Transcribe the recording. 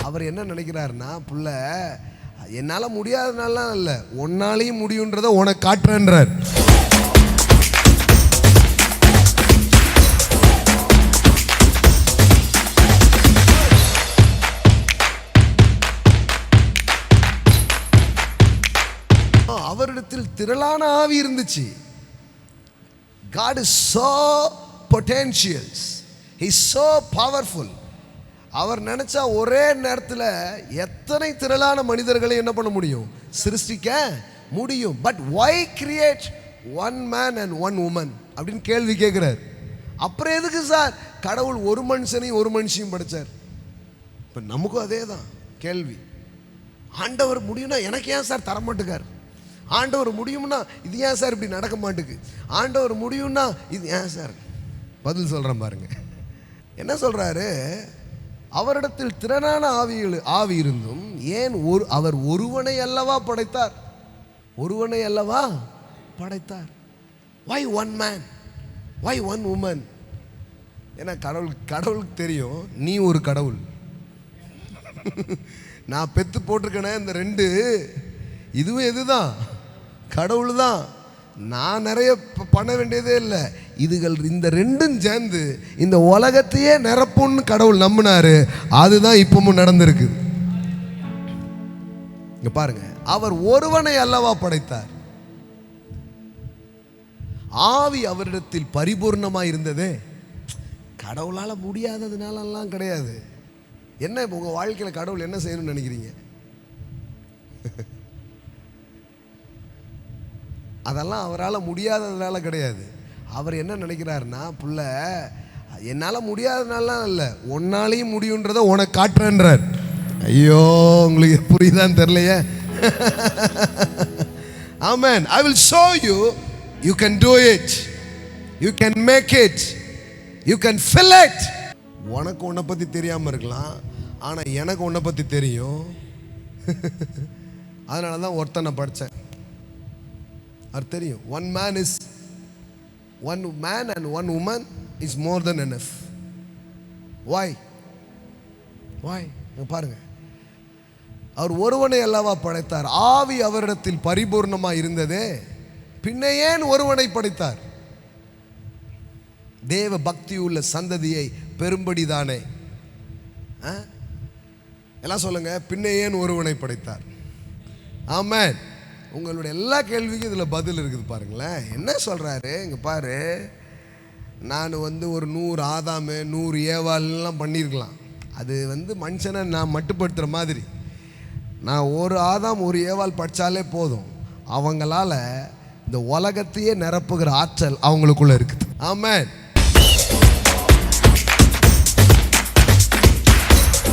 அவர் என்ன நினைக்கிறாருன்னா, புள்ள என்னால் முடியாதனாலாம் இல்லை, உன்னாலையும் முடியுன்றதை உனக்கு காட்டுறேன்றார். அவரிடத்தில் திரளான ஆவி இருந்துச்சு. God is so potentials. He is so powerful. அவர் நினைச்சா ஒரே நேரத்தில் எத்தனை திரளான மனிதர்களை என்ன பண்ண முடியும்? சிருஷ்டிக்க முடியும். But why create one man and one woman அப்படின்னு கேள்வி கேட்கிறார். அப்புறம் எதுக்கு சார் கடவுள் ஒரு மனுஷனையும் ஒரு மனுஷியும் படைச்சார்? இப்போ நமக்கும் அதே தான் கேள்வி. ஆண்டவர் முடியும்னா எனக்கு ஏன் சார் தரமாட்டுக்கார்? ஆண்டவர் முடியும்னா இது ஏன் சார் இப்படி நடக்க மாட்டுக்கு? ஆண்டவர் முடியும்னா இது ஏன் சார்? பதில் சொல்கிறேன் பாருங்க. என்ன சொல்கிறாரு? அவரிடத்தில் திறனான ஆவி இருந்தும் ஏன் அவர் ஒருவனை அல்லவா படைத்தார்? ஒருவனை அல்லவா படைத்தார். why one man, why one woman? ஏன்னா கடவுளுக்கு தெரியும் நீ ஒரு கடவுள். நான் பெத்து போட்டிருக்கேனே இந்த ரெண்டு, இதுவும் எதுதான்? கடவுள் தான். நான் நிறைய பண்ண வேண்டியதே இல்லை. இதுகள் இந்த ரெண்டும் சேர்ந்து இந்த உலகத்தையே நிரப்பும்னு கடவுள் நம்பினாரு. அதுதான் இப்பவும் நடந்திருக்கு. இங்க பாருங்க, அவர் ஒருவனை அல்லவா படைத்தார். ஆவி அவரிடத்தில் பரிபூர்ணமா இருந்ததே. கடவுளால முடியாததுனாலலாம் கிடையாது. என்ன உங்க வாழ்க்கையில கடவுள் என்ன செய்யணும்னு நினைக்கிறீங்க? அதெல்லாம் அவரால் முடியாததுனால கிடையாது. அவர் என்ன நினைக்கிறாருன்னா, புள்ள என்னால் முடியாததுனாலாம் இல்லை, உன்னாலையும் முடியுன்றதை உனக்கு காட்டுறேன்றார். ஐயோ, உங்களுக்கு புரியுதான்னு தெரியலையே. ஆமென். I will show you, you can do it, you can make it, you can fill it. உனக்கு உன்னை பற்றி தெரியாமல் இருக்கலாம், ஆனால் எனக்கு உன்னை பற்றி தெரியும். அதனால தான் ஒருத்தனை படித்தேன். அது தெரியும். one man and one woman is more than enough. why பாருங்க, அவர் ஒருவனை அல்லவா படைத்தார். ஆவி அவரிடத்தில் பரிபூர்ணமா இருந்ததே, பின்ன ஏன் ஒருவனை படைத்தார்? தேவ பக்தி உள்ள சந்ததியை பெரும்படிதானே. எல்லாம் சொல்லுங்க, பின்ன ஏன் ஒருவனை படைத்தார்? ஆமென். உங்களுடைய எல்லா கேள்விக்கும் இதில் பதில் இருக்குது பாருங்களேன். என்ன சொல்கிறாரு இங்கே பாரு, நான் ஒரு 100 ஆதாமு 100 ஏவாள்லாம் பண்ணியிருக்கலாம். அது மனுஷனை நான் மட்டுப்படுத்துகிற மாதிரி. நான் ஒரு ஆதாம் ஒரு ஏவாள் படித்தாலே போதும், அவங்களால இந்த உலகத்தையே நிரப்புகிற ஆற்றல் அவங்களுக்குள்ள இருக்குது. ஆமென்.